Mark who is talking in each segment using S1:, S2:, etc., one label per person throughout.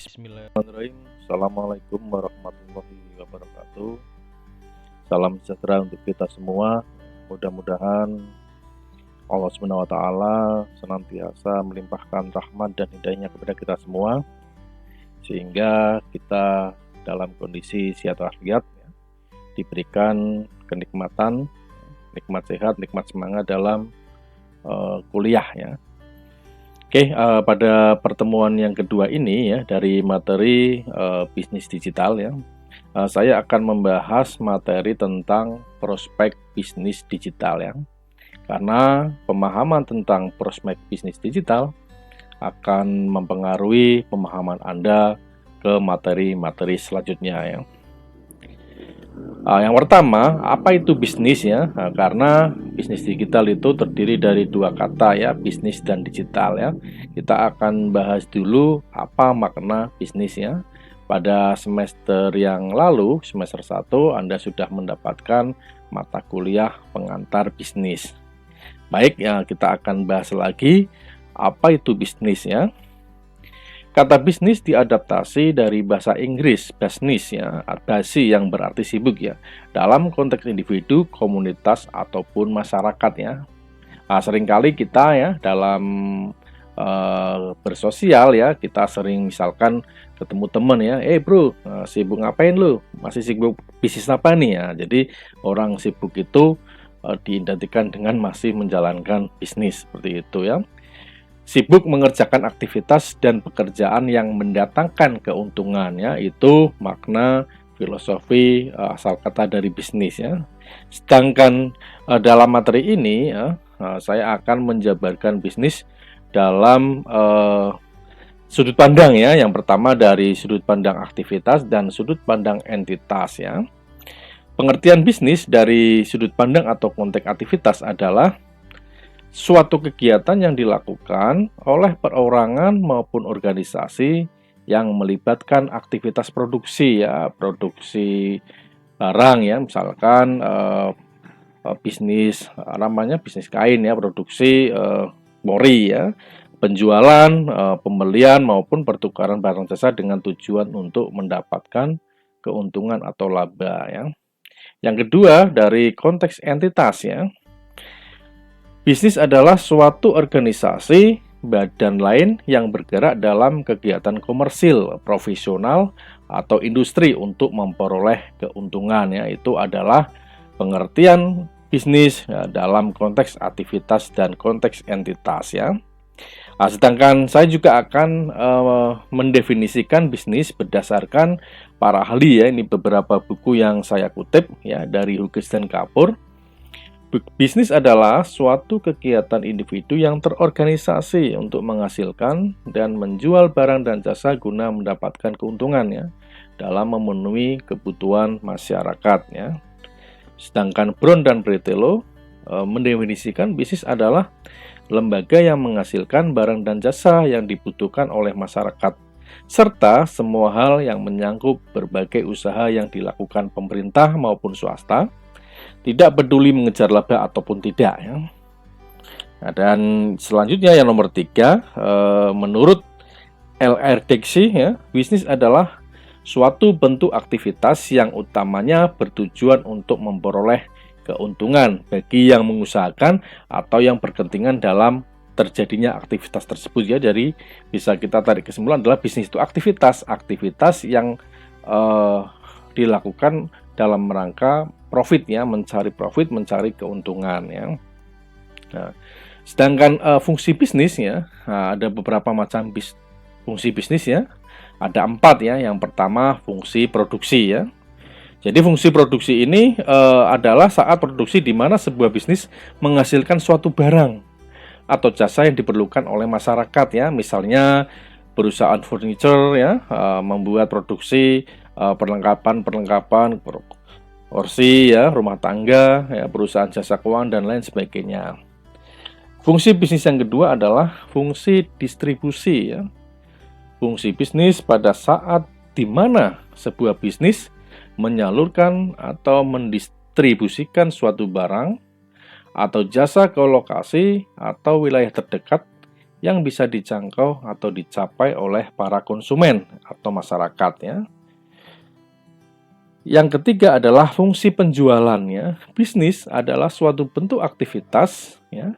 S1: Bismillahirrahmanirrahim. Assalamualaikum warahmatullahi wabarakatuh. Salam sejahtera untuk kita semua. Mudah-mudahan Allah Subhanahu wa Ta'ala senantiasa melimpahkan rahmat dan hidayahnya kepada kita semua, sehingga kita dalam kondisi sehat walafiat, diberikan kenikmatan, nikmat sehat, nikmat semangat dalam kuliah ya. Oke, pada pertemuan yang kedua ini ya dari materi bisnis digital ya, saya akan membahas materi tentang prospek bisnis digital ya. Karena pemahaman tentang prospek bisnis digital akan mempengaruhi pemahaman Anda ke materi-materi selanjutnya ya. Yang pertama, apa itu bisnis ya? Karena bisnis digital itu terdiri dari dua kata ya, bisnis dan digital ya. Kita akan bahas dulu apa makna bisnis ya. Pada semester yang lalu, semester 1, Anda sudah mendapatkan mata kuliah pengantar bisnis. Baik ya, kita akan bahas lagi apa itu bisnis ya. Kata bisnis diadaptasi dari bahasa Inggris, business ya, basi yang berarti sibuk ya, dalam konteks individu, komunitas, ataupun masyarakat ya. Seringkali kita ya dalam bersosial ya, kita sering misalkan ketemu teman ya, bro, sibuk ngapain lu? Masih sibuk bisnis apa nih ya? Jadi orang sibuk itu diidentikan dengan masih menjalankan bisnis seperti itu ya. Sibuk mengerjakan aktivitas dan pekerjaan yang mendatangkan keuntungan ya, itu makna filosofi asal kata dari bisnis ya. Sedangkan dalam materi ini ya, saya akan menjabarkan bisnis dalam sudut pandang ya. Yang pertama dari sudut pandang aktivitas dan sudut pandang entitas ya. Pengertian bisnis dari sudut pandang atau konteks aktivitas adalah suatu kegiatan yang dilakukan oleh perorangan maupun organisasi yang melibatkan aktivitas produksi ya, produksi barang ya, misalkan bisnis namanya bisnis kain ya, produksi mori ya, penjualan, pembelian maupun pertukaran barang jasa dengan tujuan untuk mendapatkan keuntungan atau laba ya. Yang kedua dari konteks entitas ya. Bisnis adalah suatu organisasi, badan lain yang bergerak dalam kegiatan komersil, profesional, atau industri untuk memperoleh keuntungan ya. Itu adalah pengertian bisnis ya, dalam konteks aktivitas dan konteks entitas ya. Sedangkan saya juga akan mendefinisikan bisnis berdasarkan para ahli ya. Ini beberapa buku yang saya kutip ya dari Hughes dan Kapur. Bisnis adalah suatu kegiatan individu yang terorganisasi untuk menghasilkan dan menjual barang dan jasa guna mendapatkan keuntungan ya, dalam memenuhi kebutuhan masyarakat ya. Sedangkan Brown dan Bretelo mendefinisikan bisnis adalah lembaga yang menghasilkan barang dan jasa yang dibutuhkan oleh masyarakat, serta semua hal yang menyangkut berbagai usaha yang dilakukan pemerintah maupun swasta, tidak peduli mengejar laba ataupun tidak ya. Nah, dan selanjutnya yang nomor 3, menurut L.R. Dixie ya, bisnis adalah suatu bentuk aktivitas yang utamanya bertujuan untuk memperoleh keuntungan bagi yang mengusahakan atau yang berkepentingan dalam terjadinya aktivitas tersebut ya. Jadi bisa kita tarik kesimpulan adalah bisnis itu aktivitas yang dilakukan dalam rangka profit ya, mencari profit, mencari keuntungan ya. Nah, sedangkan fungsi bisnis ya, ada beberapa macam fungsi bisnis ya. Ada 4 ya. Yang pertama fungsi produksi ya. Jadi fungsi produksi ini adalah saat produksi di mana sebuah bisnis menghasilkan suatu barang atau jasa yang diperlukan oleh masyarakat ya. Misalnya perusahaan furniture ya, membuat produksi perlengkapan kursi ya, rumah tangga ya, perusahaan jasa keuangan dan lain sebagainya. Fungsi bisnis yang kedua adalah fungsi distribusi ya. Fungsi bisnis pada saat di mana sebuah bisnis menyalurkan atau mendistribusikan suatu barang atau jasa ke lokasi atau wilayah terdekat yang bisa dijangkau atau dicapai oleh para konsumen atau masyarakat ya. Yang ketiga adalah fungsi penjualannya. Bisnis adalah suatu bentuk aktivitas ya,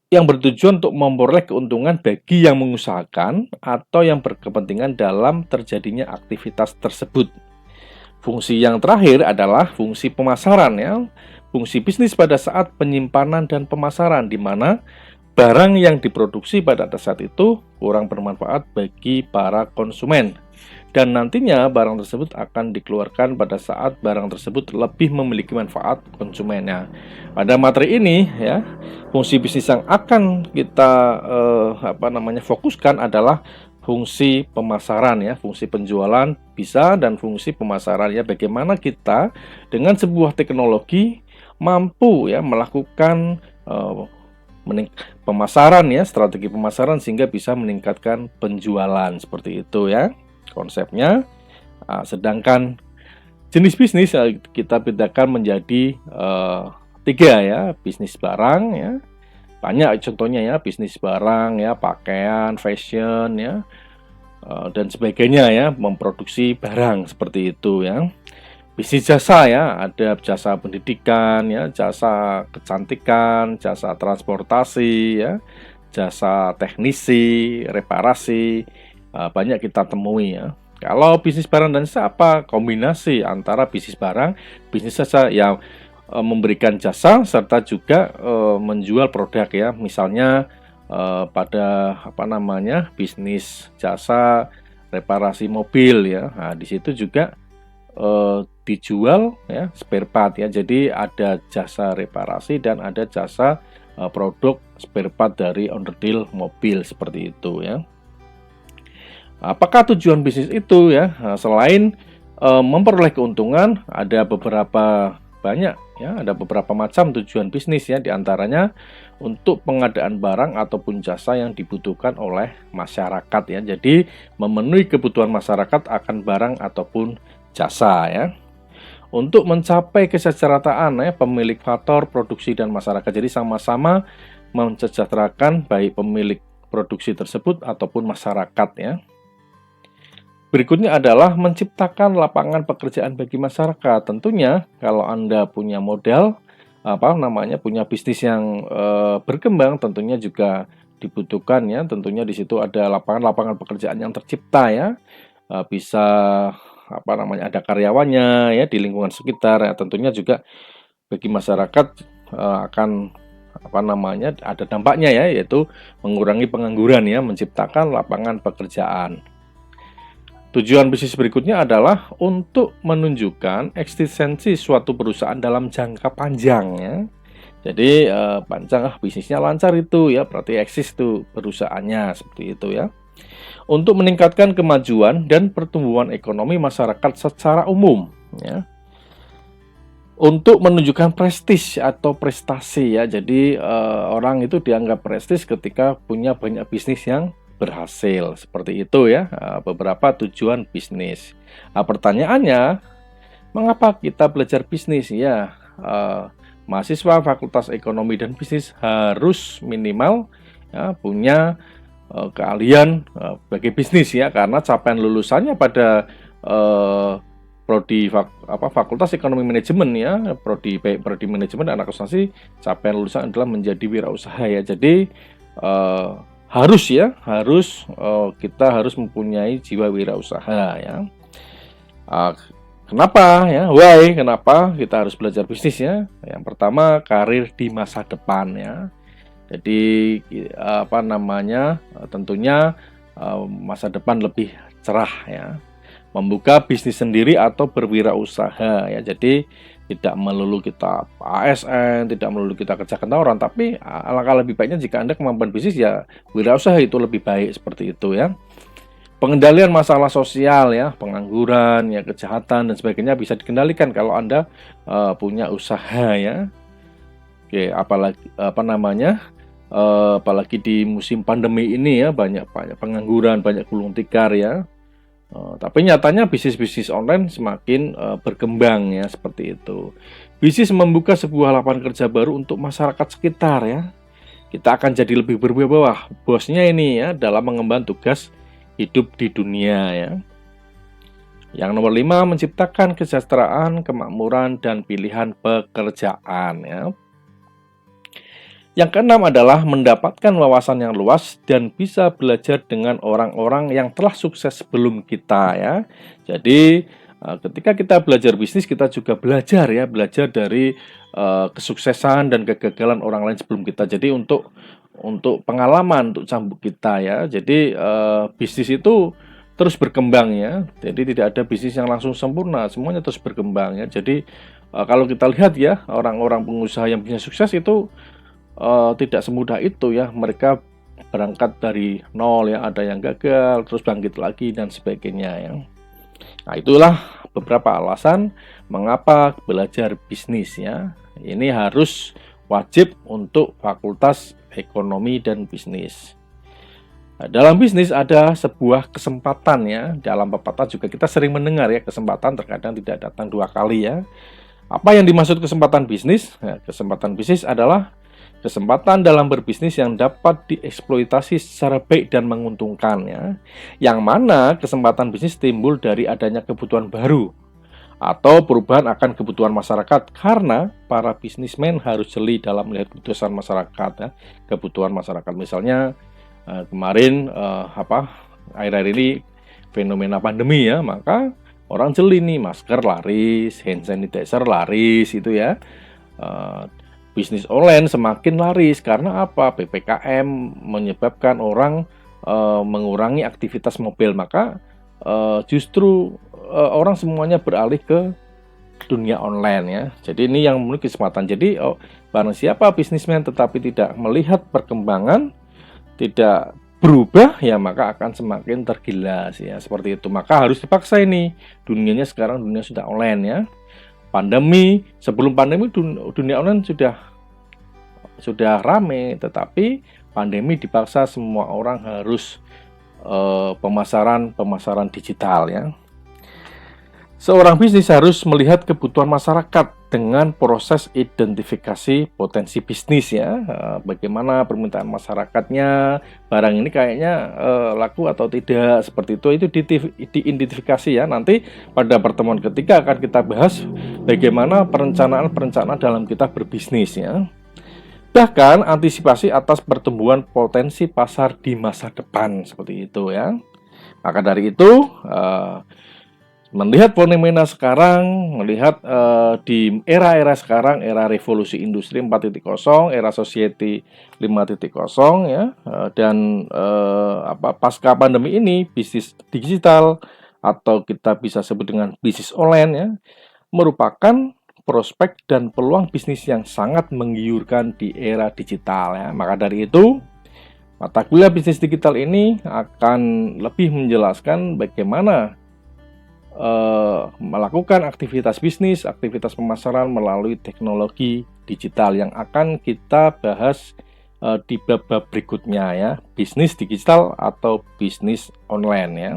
S1: yang bertujuan untuk memperoleh keuntungan bagi yang mengusahakan atau yang berkepentingan dalam terjadinya aktivitas tersebut. Fungsi yang terakhir adalah fungsi pemasaran ya. Fungsi bisnis pada saat penyimpanan dan pemasaran, di mana barang yang diproduksi pada saat itu kurang bermanfaat bagi para konsumen. Dan nantinya barang tersebut akan dikeluarkan pada saat barang tersebut lebih memiliki manfaat konsumennya. Pada materi ini ya, fungsi bisnis yang akan kita fokuskan adalah fungsi pemasaran ya, fungsi penjualan bisa dan fungsi pemasaran ya, bagaimana kita dengan sebuah teknologi mampu ya melakukan pemasaran ya, strategi pemasaran sehingga bisa meningkatkan penjualan seperti itu ya konsepnya. Sedangkan jenis bisnis kita bedakan menjadi 3 ya, bisnis barang ya. Banyak contohnya ya, bisnis barang ya, pakaian, fashion ya, dan sebagainya ya, memproduksi barang seperti itu ya. Bisnis jasa ya, ada jasa pendidikan ya, jasa kecantikan, jasa transportasi ya, jasa teknisi, reparasi, banyak kita temui ya. Kalau bisnis barang dan jasa apa? Kombinasi antara bisnis barang, bisnis jasa yang memberikan jasa serta juga menjual produk ya. Misalnya pada bisnis jasa reparasi mobil ya. Nah, di situ juga dijual ya spare part ya. Jadi ada jasa reparasi dan ada jasa produk spare part dari onderdil mobil seperti itu ya. Apakah tujuan bisnis itu ya, selain memperoleh keuntungan, ada beberapa macam tujuan bisnis ya, diantaranya untuk pengadaan barang ataupun jasa yang dibutuhkan oleh masyarakat ya. Jadi memenuhi kebutuhan masyarakat akan barang ataupun jasa ya. Untuk mencapai kesejahteraan ya, pemilik faktor produksi dan masyarakat, jadi sama-sama mensejahterakan baik pemilik produksi tersebut ataupun masyarakat ya. Berikutnya adalah menciptakan lapangan pekerjaan bagi masyarakat. Tentunya kalau Anda punya modal, punya bisnis yang berkembang, tentunya juga dibutuhkan ya. Tentunya di situ ada lapangan pekerjaan yang tercipta ya. Bisa ada karyawannya ya di lingkungan sekitar ya. Tentunya juga bagi masyarakat akan ada dampaknya ya, yaitu mengurangi pengangguran ya, menciptakan lapangan pekerjaan. Tujuan bisnis berikutnya adalah untuk menunjukkan eksistensi suatu perusahaan dalam jangka panjang ya. Jadi panjang bisnisnya lancar itu ya, berarti eksis itu perusahaannya seperti itu ya. Untuk meningkatkan kemajuan dan pertumbuhan ekonomi masyarakat secara umum ya. Untuk menunjukkan prestis atau prestasi ya. Jadi orang itu dianggap prestis ketika punya banyak bisnis yang berhasil seperti itu ya, beberapa tujuan bisnis. Pertanyaannya, mengapa kita belajar bisnis ya? Mahasiswa Fakultas Ekonomi dan Bisnis harus minimal ya, punya keahlian bagi bisnis ya, karena capaian lulusannya pada prodi Fakultas Ekonomi Manajemen ya, prodi manajemen dan akuntansi, capaian lulusan adalah menjadi wirausaha ya. Jadi kita harus mempunyai jiwa wirausaha ya. Kenapa ya? Why? Kenapa kita harus belajar bisnis ya? Yang pertama, karir di masa depan ya. Jadi tentunya masa depan lebih cerah ya. Membuka bisnis sendiri atau berwirausaha ya. Jadi tidak melulu kita ASN, tidak melulu kita kerja kantoran, tapi alangkah lebih baiknya jika Anda kemampuan bisnis ya wirausaha itu lebih baik seperti itu ya. Pengendalian masalah sosial ya, pengangguran ya, kejahatan dan sebagainya bisa dikendalikan kalau Anda punya usaha ya. Oke, apalagi di musim pandemi ini ya, banyak pengangguran, banyak gulung tikar ya. Tapi nyatanya bisnis-bisnis online semakin berkembang ya, seperti itu. Bisnis membuka sebuah lapangan kerja baru untuk masyarakat sekitar ya. kita akan jadi lebih berwibawa bosnya ini ya dalam mengemban tugas hidup di dunia ya. Yang nomor 5, menciptakan kesejahteraan, kemakmuran, dan pilihan pekerjaan ya. Yang keenam adalah mendapatkan wawasan yang luas dan bisa belajar dengan orang-orang yang telah sukses sebelum kita ya. Jadi ketika kita belajar bisnis, kita juga belajar ya, belajar dari kesuksesan dan kegagalan orang lain sebelum kita. Jadi untuk pengalaman, untuk cambuk kita ya. Jadi bisnis itu terus berkembang ya. Jadi tidak ada bisnis yang langsung sempurna, semuanya terus berkembang ya. Jadi kalau kita lihat ya, orang-orang pengusaha yang bisa sukses itu tidak semudah itu ya. Mereka berangkat dari nol ya, ada yang gagal, terus bangkit lagi dan sebagainya ya. Nah, itulah beberapa alasan mengapa belajar bisnis ya. Ini harus wajib untuk fakultas ekonomi dan bisnis. Nah, dalam bisnis ada sebuah kesempatan ya. Dalam pepatah juga kita sering mendengar ya, kesempatan terkadang tidak datang 2 kali ya. Apa yang dimaksud kesempatan bisnis? Nah, kesempatan bisnis adalah kesempatan dalam berbisnis yang dapat dieksploitasi secara baik dan menguntungkan ya. Yang mana kesempatan bisnis timbul dari adanya kebutuhan baru atau perubahan akan kebutuhan masyarakat, karena para bisnismen harus jeli dalam melihat kebutuhan masyarakat ya. Kebutuhan masyarakat misalnya kemarin akhir-akhir ini fenomena pandemi ya, maka orang jeli nih, masker laris, hand sanitizer laris itu ya. Bisnis online semakin laris karena apa? PPKM menyebabkan orang mengurangi aktivitas mobil, maka justru orang semuanya beralih ke dunia online ya. Jadi ini yang memiliki kesempatan. Jadi barang siapa bisnismen tetapi tidak melihat perkembangan, tidak berubah ya, maka akan semakin tergilas ya, seperti itu. Maka harus dipaksa ini. Dunianya sekarang dunia sudah online ya. Pandemi, sebelum pandemi dunia online sudah rame, tetapi pandemi dipaksa semua orang harus pemasaran digital ya. Seorang bisnis harus melihat kebutuhan masyarakat dengan proses identifikasi potensi bisnis ya. Bagaimana permintaan masyarakatnya, barang ini kayaknya laku atau tidak, seperti itu diidentifikasi ya. Nanti pada pertemuan ketiga akan kita bahas bagaimana perencanaan dalam kita berbisnis ya. Bahkan antisipasi atas pertumbuhan potensi pasar di masa depan, seperti itu ya. Maka dari itu melihat fenomena sekarang, melihat di era-era sekarang, era revolusi industri 4.0, era society 5.0 ya, dan pasca pandemi ini, bisnis digital atau kita bisa sebut dengan bisnis online ya, merupakan prospek dan peluang bisnis yang sangat menggiurkan di era digital ya. Maka dari itu, mata kuliah bisnis digital ini akan lebih menjelaskan bagaimana melakukan aktivitas bisnis, aktivitas pemasaran melalui teknologi digital yang akan kita bahas di bab-bab berikutnya ya, bisnis digital atau bisnis online ya.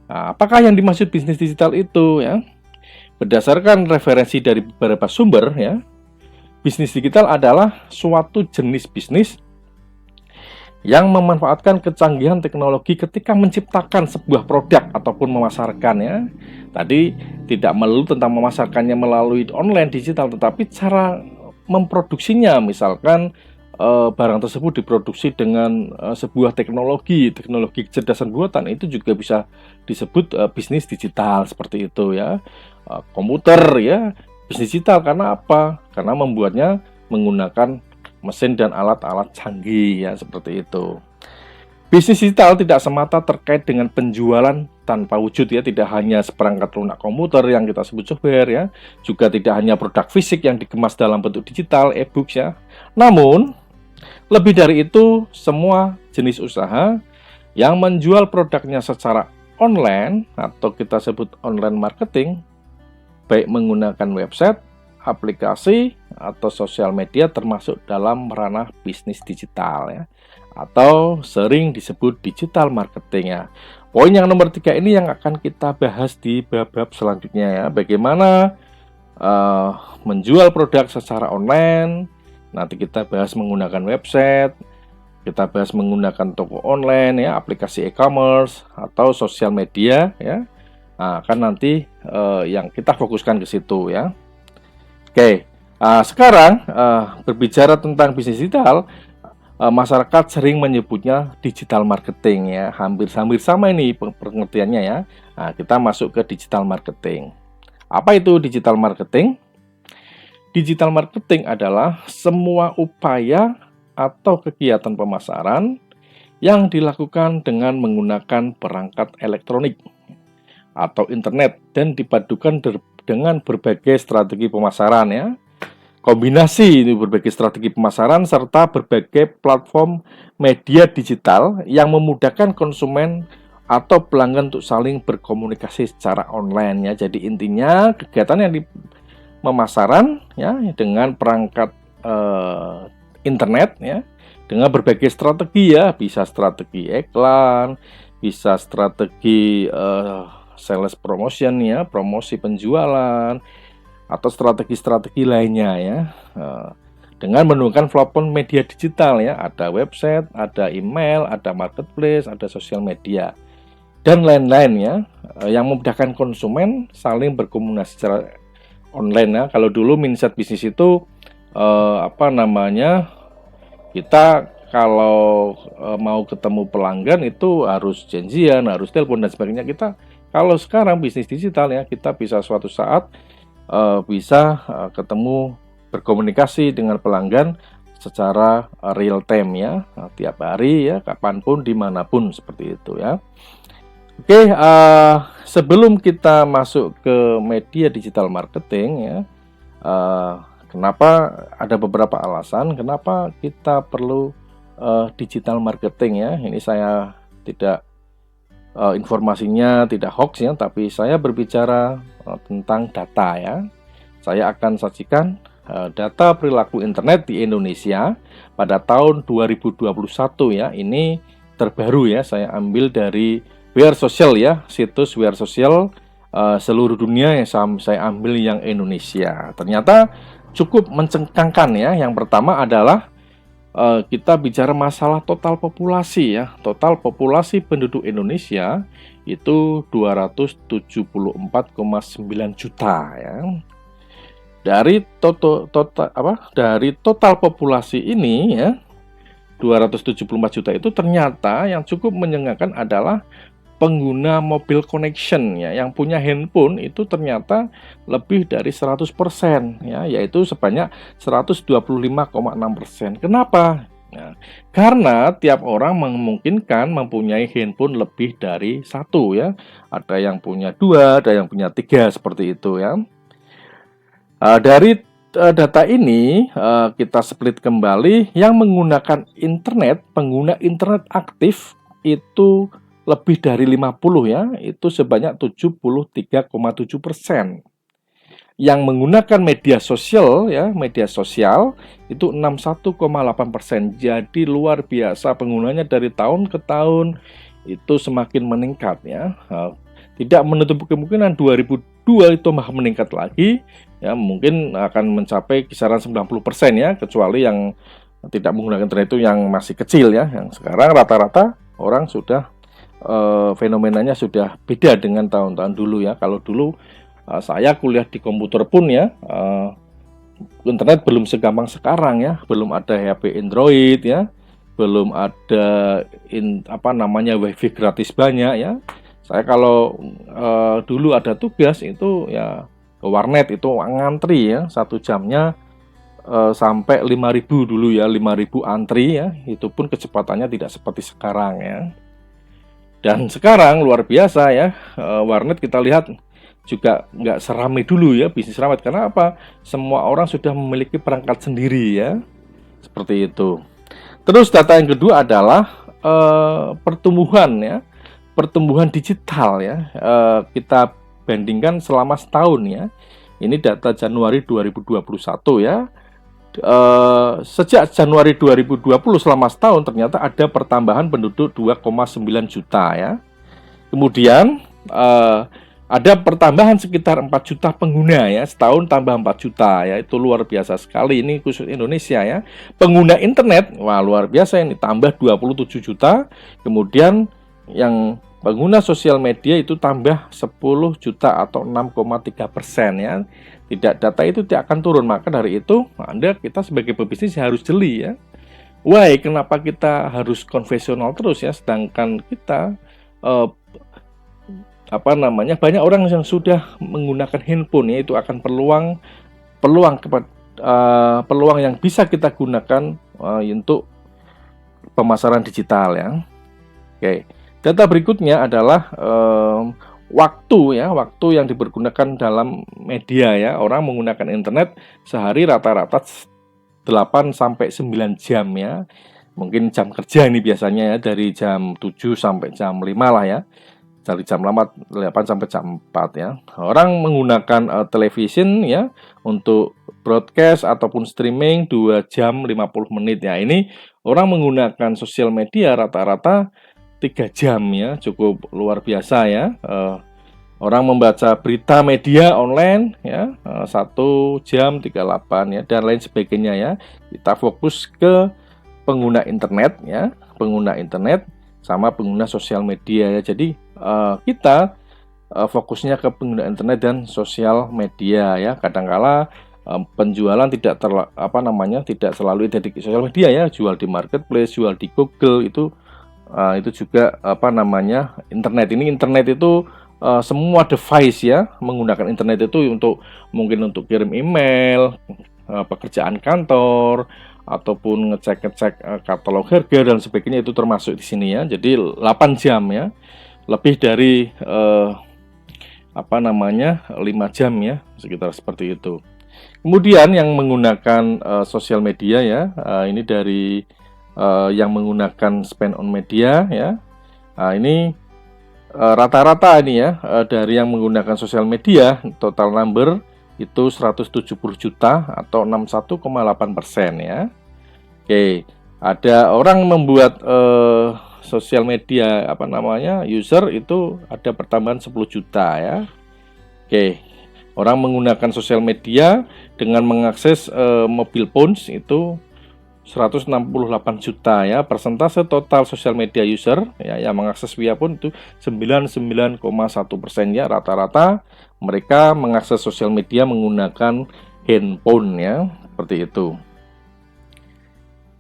S1: Nah, apakah yang dimaksud bisnis digital itu ya? Berdasarkan referensi dari beberapa sumber ya, bisnis digital adalah suatu jenis bisnis yang memanfaatkan kecanggihan teknologi ketika menciptakan sebuah produk ataupun memasarkannya. Tadi tidak melulu tentang memasarkannya melalui online digital, tetapi cara memproduksinya. Misalkan barang tersebut diproduksi dengan sebuah teknologi kecerdasan buatan, itu juga bisa disebut bisnis digital, seperti itu ya. Komputer ya, bisnis digital karena apa? Karena membuatnya menggunakan mesin dan alat-alat canggih ya, seperti itu. Bisnis digital tidak semata terkait dengan penjualan tanpa wujud ya, tidak hanya seperangkat lunak komputer yang kita sebut software ya, juga tidak hanya produk fisik yang dikemas dalam bentuk digital, e-books ya. Namun, lebih dari itu, semua jenis usaha yang menjual produknya secara online atau kita sebut online marketing, baik menggunakan website, aplikasi atau sosial media, termasuk dalam ranah bisnis digital ya, atau sering disebut digital marketing ya. Poin yang nomor 3 ini yang akan kita bahas di bab-bab selanjutnya ya. Bagaimana menjual produk secara online, Nanti kita bahas menggunakan website, kita bahas menggunakan toko online ya, aplikasi e-commerce atau sosial media ya. Nah, kan nanti yang kita fokuskan ke situ ya. Oke, sekarang berbicara tentang bisnis digital, masyarakat sering menyebutnya digital marketing ya, hampir sama ini pengertiannya ya. Nah, kita masuk ke digital marketing. Apa itu digital marketing? Digital marketing adalah semua upaya atau kegiatan pemasaran yang dilakukan dengan menggunakan perangkat elektronik atau internet dan dipadukan dengan berbagai strategi pemasaran ya. Kombinasi ini berbagai strategi pemasaran serta berbagai platform media digital yang memudahkan konsumen atau pelanggan untuk saling berkomunikasi secara online ya. Jadi intinya kegiatan yang pemasaran ya dengan perangkat internet ya, dengan berbagai strategi ya, bisa strategi iklan, bisa strategi sales promotion ya, promosi penjualan atau strategi-strategi lainnya ya, dengan menggunakan platform media digital ya, ada website, ada email, ada marketplace, ada sosial media dan lain-lain ya, yang memudahkan konsumen saling berkomunikasi secara online ya. Kalau dulu mindset bisnis itu kita kalau mau ketemu pelanggan itu harus janjian, harus telepon dan sebagainya. Kalau sekarang bisnis digital ya, kita bisa suatu saat bisa ketemu, berkomunikasi dengan pelanggan secara real time ya, tiap hari ya, kapanpun, dimanapun, seperti itu ya. Oke, sebelum kita masuk ke media digital marketing ya, kenapa ada beberapa alasan kenapa kita perlu digital marketing ya. Ini saya tidak informasinya tidak hoax ya, tapi saya berbicara tentang data ya. Saya akan sajikan data perilaku internet di Indonesia pada tahun 2021 ya. Ini terbaru ya, saya ambil dari Wear Social ya, situs Wear Social seluruh dunia yang saya ambil yang Indonesia. Ternyata cukup mencengangkan ya. Yang pertama adalah kita bicara masalah total populasi ya. Total populasi penduduk Indonesia itu 274,9 juta ya. Dari total populasi ini ya, 274 juta itu ternyata yang cukup menyengangkan adalah pengguna mobil connection ya, yang punya handphone itu ternyata lebih dari 100% ya, yaitu sebanyak 125,6%. Kenapa? Nah, karena tiap orang memungkinkan mempunyai handphone lebih dari satu ya. Ada yang punya dua, ada yang punya tiga, seperti itu ya. Dari data ini kita split kembali, yang menggunakan internet, pengguna internet aktif itu lebih dari 50 ya, itu sebanyak 73,7%. Yang menggunakan media sosial ya, media sosial itu 61,8%. Jadi luar biasa penggunanya, dari tahun ke tahun itu semakin meningkat ya. Tidak menutup kemungkinan 2002 itu meningkat lagi ya, mungkin akan mencapai kisaran 90% ya, kecuali yang tidak menggunakan internet itu yang masih kecil ya. Yang sekarang rata-rata orang sudah fenomenanya sudah beda dengan tahun-tahun dulu ya. Kalau dulu saya kuliah di komputer pun ya, internet belum segampang sekarang ya, belum ada HP Android ya, belum ada wifi gratis banyak ya. Saya kalau dulu ada tugas itu ya ke warnet, itu ngantri ya, 1 jamnya sampai 5.000 dulu ya, 5.000 antri ya, itu pun kecepatannya tidak seperti sekarang ya. Dan sekarang luar biasa ya, warnet kita lihat juga nggak seramai dulu ya, bisnis warnet. Karena apa? Semua orang sudah memiliki perangkat sendiri ya, seperti itu. Terus data yang kedua adalah pertumbuhan ya, pertumbuhan digital ya. Kita bandingkan selama setahun ya. Ini data Januari 2021 ya. Sejak Januari 2020 selama setahun ternyata ada pertambahan penduduk 2,9 juta ya. Kemudian Ada pertambahan sekitar 4 juta pengguna ya, setahun tambah 4 juta ya, itu luar biasa sekali, ini khusus Indonesia ya. Pengguna internet, wah luar biasa ini, tambah 27 juta, kemudian yang pengguna sosial media itu tambah 10 juta atau 6,3% ya. Tidak, data itu tidak akan turun, maka dari itu kita sebagai pebisnis harus jeli ya. Why, kenapa kita harus konvensional terus ya, sedangkan kita banyak orang yang sudah menggunakan handphone ya, itu akan peluang yang bisa kita gunakan untuk pemasaran digital ya. Oke, data berikutnya adalah waktu yang dipergunakan dalam media ya. Orang menggunakan internet sehari rata-rata 8 sampai 9 jam ya. Mungkin jam kerja ini biasanya ya, dari jam 7 sampai jam 5 lah ya. Dari jam 8 sampai jam 4 ya. Orang menggunakan television ya untuk broadcast ataupun streaming 2 jam 50 menit ya. Ini orang menggunakan sosial media rata-rata 3 jam ya, cukup luar biasa ya. Orang membaca berita media online ya 1 jam 38 ya, dan lain sebagainya ya. Kita fokus ke pengguna internet ya, pengguna internet sama pengguna sosial media ya. Jadi kita fokusnya ke pengguna internet dan sosial media ya. Kadangkala penjualan tidak selalu identik di sosial media ya. Jual di marketplace, jual di Google itu juga internet. Ini internet itu semua device ya, menggunakan internet itu mungkin untuk kirim email, pekerjaan kantor, ataupun ngecek katalog harga dan sebagainya, itu termasuk di sini ya. Jadi 8 jam ya, lebih dari 5 jam ya, sekitar seperti itu. Kemudian yang menggunakan sosial media ya, ini dari yang menggunakan spend on media ya. Ini rata-rata ini ya, dari yang menggunakan sosial media, total number itu 170 juta atau 61,8% ya. Oke, ada orang membuat sosial media user itu ada pertambahan 10 juta ya. Oke, orang menggunakan sosial media dengan mengakses mobile phones itu 168 juta ya. Persentase total sosial media user ya yang mengakses via phone itu 99,1% ya. Rata-rata mereka mengakses sosial media menggunakan handphone ya, seperti itu.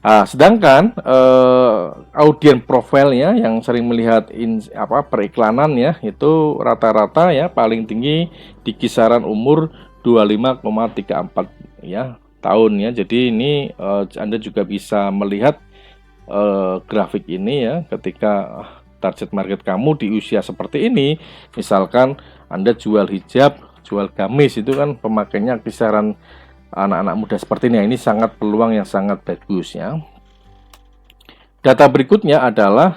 S1: Sedangkan audience profile ya, yang sering melihat periklanan ya, itu rata-rata ya paling tinggi di kisaran umur 25,34 ya tahun ya. Jadi ini Anda juga bisa melihat grafik ini ya, ketika target market kamu di usia seperti ini. Misalkan Anda jual hijab, jual gamis, itu kan pemakainya kisaran anak-anak muda seperti ini. Ini sangat peluang yang sangat bagus ya. Data berikutnya adalah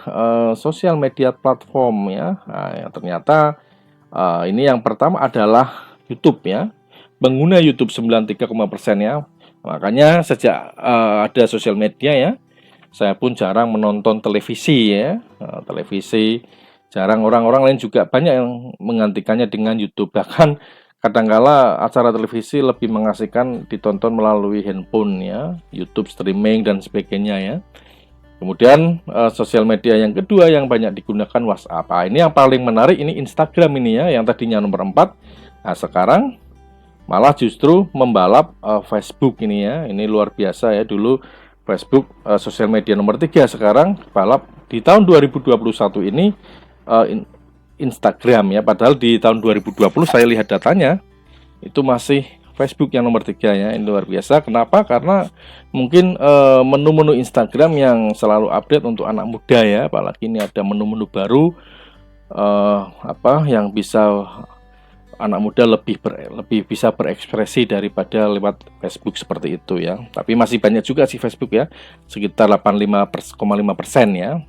S1: sosial media platform ya. Ternyata ini yang pertama adalah YouTube ya. Pengguna YouTube 93,% ya. Makanya sejak ada sosial media ya, saya pun jarang menonton televisi ya. Televisi jarang, orang-orang lain juga banyak yang menggantikannya dengan YouTube. Bahkan kadangkala acara televisi lebih mengasihkan ditonton melalui handphone ya, YouTube streaming dan sebagainya ya. Kemudian sosial media yang kedua yang banyak digunakan WhatsApp. Ini yang paling menarik, ini Instagram ini ya, yang tadinya nomor 4. Nah, sekarang malah justru membalap Facebook ini ya. Ini luar biasa ya. Dulu Facebook sosial media nomor 3, sekarang balap di tahun 2021 ini Instagram ya. Padahal di tahun 2020 saya lihat datanya itu masih Facebook yang nomor 3 ya. Ini luar biasa. Kenapa? Karena mungkin menu-menu Instagram yang selalu update untuk anak muda ya. Apalagi ini ada menu-menu baru yang bisa anak muda lebih bisa berekspresi daripada lewat Facebook seperti itu ya. Tapi masih banyak juga sih Facebook ya, sekitar 85,5% ya.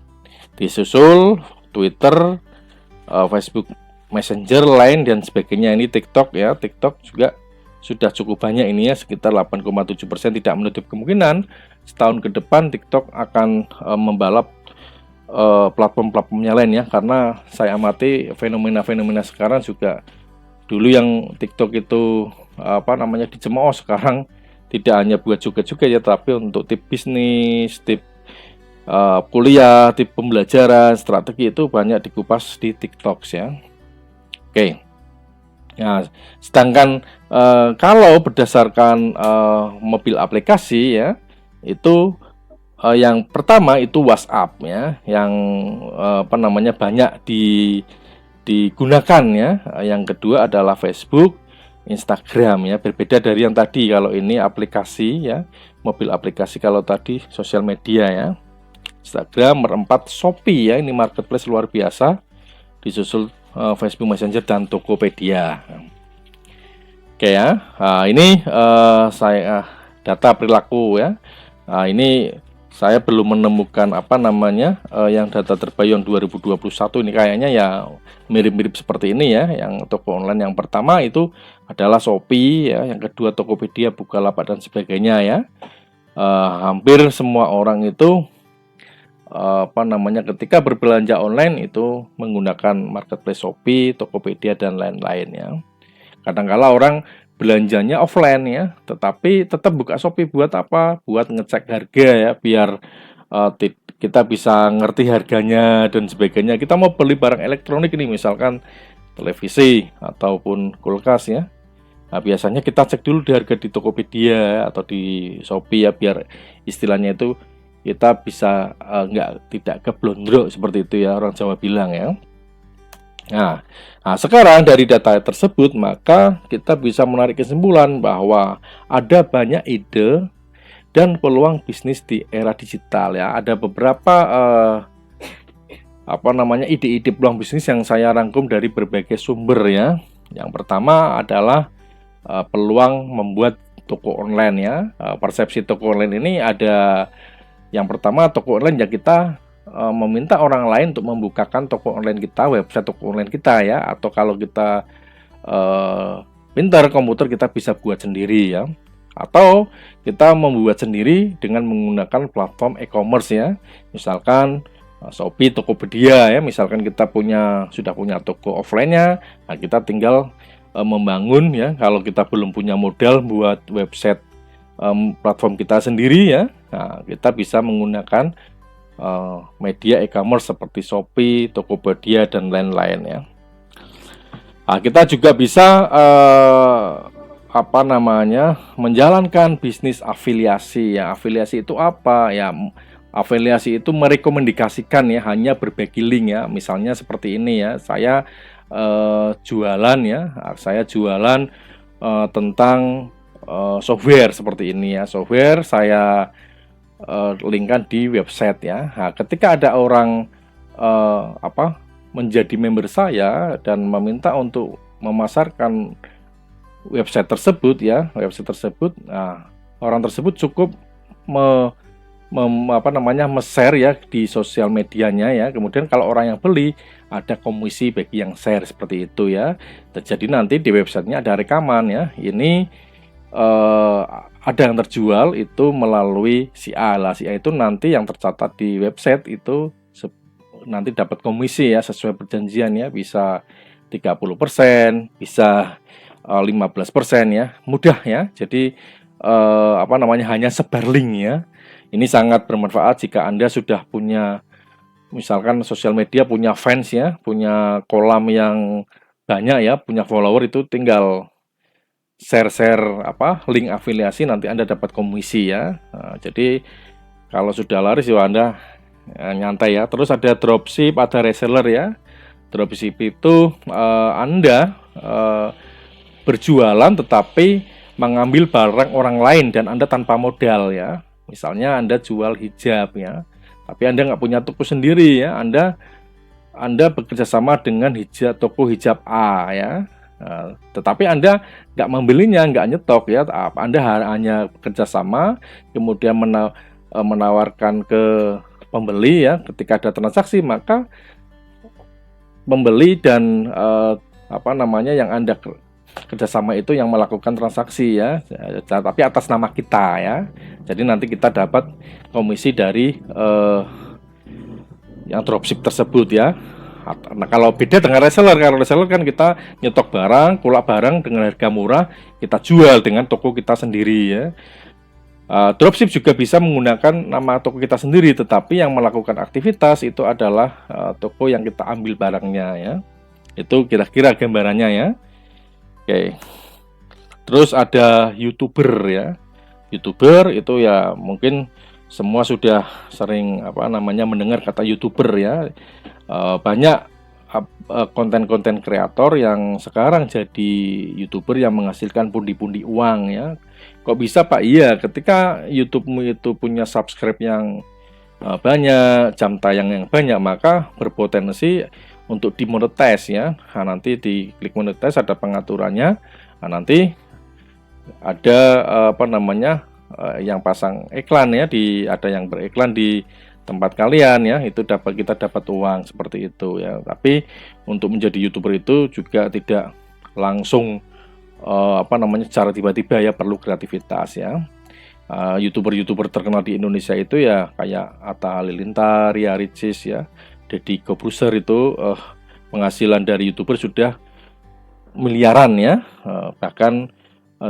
S1: Disusul Twitter, Facebook Messenger, Line dan sebagainya. Ini TikTok ya. TikTok juga sudah cukup banyak ini ya, sekitar 8,7%. Tidak menutup kemungkinan setahun ke depan TikTok akan membalap platform-platformnya lain ya, karena saya amati fenomena-fenomena sekarang juga dulu yang TikTok itu dicemooh, sekarang tidak hanya buat joget-joget ya, tapi untuk tip bisnis, tip kuliah, tip pembelajaran, strategi itu banyak dikupas di TikTok ya. Oke. Nah, sedangkan kalau berdasarkan mobil aplikasi ya, itu yang pertama itu WhatsApp ya, yang banyak digunakan ya. Yang kedua adalah Facebook, Instagram ya. Berbeda dari yang tadi, kalau ini aplikasi ya, mobil aplikasi, kalau tadi sosial media ya. Instagram, berempat Shopee ya, ini marketplace luar biasa, disusul Facebook Messenger dan Tokopedia. Oke ya, nah, ini saya data perilaku ya. Nah, ini saya belum menemukan yang data terbaru yang 2021 ini, kayaknya ya mirip-mirip seperti ini ya. Yang toko online yang pertama itu adalah Shopee ya, yang kedua Tokopedia, Bukalapak dan sebagainya ya. Hampir semua orang itu ketika berbelanja online itu menggunakan marketplace Shopee, Tokopedia dan lain-lain ya. Kadang-kala orang belanjanya offline ya, tetapi tetap buka Shopee buat apa? Buat ngecek harga ya, biar kita bisa ngerti harganya dan sebagainya. Kita mau beli barang elektronik ini, misalkan televisi ataupun kulkas ya. Nah, biasanya kita cek dulu di harga di Tokopedia atau di Shopee ya, biar istilahnya itu kita bisa tidak keblondrok, seperti itu ya, orang Jawa bilang ya. Nah, sekarang dari data tersebut maka kita bisa menarik kesimpulan bahwa ada banyak ide dan peluang bisnis di era digital ya. Ada beberapa ide-ide peluang bisnis yang saya rangkum dari berbagai sumber ya. Yang pertama adalah peluang membuat toko online ya. Persepsi toko online ini ada, yang pertama, toko online yang kita meminta orang lain untuk membukakan toko online kita, website toko online kita ya. Atau kalau kita pintar komputer, kita bisa buat sendiri ya. Atau kita membuat sendiri dengan menggunakan platform e-commerce ya. Misalkan Shopee, Tokopedia ya. Misalkan kita sudah punya toko offline-nya, nah kita tinggal membangun ya. Kalau kita belum punya modal buat website platform kita sendiri ya, nah, kita bisa menggunakan media e-commerce seperti Shopee, Tokopedia dan lain-lain ya. Nah, kita juga bisa menjalankan bisnis afiliasi ya. Afiliasi itu apa ya? Afiliasi itu merekomendasikan ya, hanya berbagi link ya. Misalnya seperti ini ya, saya jualan ya, saya jualan tentang software seperti ini ya. Software saya linkkan di website ya. Nah, ketika ada orang menjadi member saya dan meminta untuk memasarkan website tersebut ya, nah, orang tersebut cukup share ya di sosial medianya ya. Kemudian kalau orang yang beli, ada komisi bagi yang share, seperti itu ya. Jadi nanti di websitenya ada rekaman ya. Ini ada yang terjual itu melalui si A lah. Si A itu nanti yang tercatat di website itu nanti dapat komisi ya, sesuai perjanjian ya. Bisa 30%, bisa 15% ya. Mudah ya. Jadi hanya sebar link ya. Ini sangat bermanfaat jika Anda sudah punya, misalkan sosial media, punya fans ya, punya kolam yang banyak ya, punya follower, itu tinggal share link afiliasi, nanti Anda dapat komisi ya. Nah, jadi kalau sudah laris ya Anda nyantai ya. Terus ada dropship, ada reseller ya. Dropship itu Anda berjualan tetapi mengambil barang orang lain dan Anda tanpa modal ya. Misalnya Anda jual hijab ya, tapi Anda nggak punya toko sendiri ya. Anda bekerja sama dengan toko hijab A ya. Nah, tetapi Anda nggak membelinya, nggak nyetok ya. Anda hanya bekerja sama, kemudian menawarkan ke pembeli ya. Ketika ada transaksi, maka pembeli dan yang Anda kerjasama itu yang melakukan transaksi ya, tapi atas nama kita ya. Jadi nanti kita dapat komisi dari yang dropship tersebut ya. Nah, kalau beda dengan reseller, kalau reseller kan kita nyetok barang, kulak barang dengan harga murah, kita jual dengan toko kita sendiri ya. Dropship juga bisa menggunakan nama toko kita sendiri, tetapi yang melakukan aktivitas itu adalah toko yang kita ambil barangnya ya. Itu kira-kira gambarannya ya. Oke. Terus ada YouTuber ya. YouTuber itu ya mungkin semua sudah sering mendengar kata YouTuber ya. Banyak konten-konten kreator yang sekarang jadi YouTuber yang menghasilkan pundi-pundi uang ya. Kok bisa Pak? Iya, ketika YouTube-mu itu punya subscribe yang banyak, jam tayang yang banyak, maka berpotensi untuk dimonetize ya. Nah, nanti di klik monetize ada pengaturannya. Nah, nanti ada yang pasang iklan ya, ada yang beriklan di tempat kalian ya, itu kita dapat uang seperti itu ya. Tapi untuk menjadi YouTuber itu juga tidak langsung secara tiba-tiba ya, perlu kreativitas ya. YouTuber terkenal di Indonesia itu ya kayak Atta Halilintar, Ria Ricis ya, Deddy Corbuzier itu penghasilan dari YouTuber sudah miliaran ya. Bahkan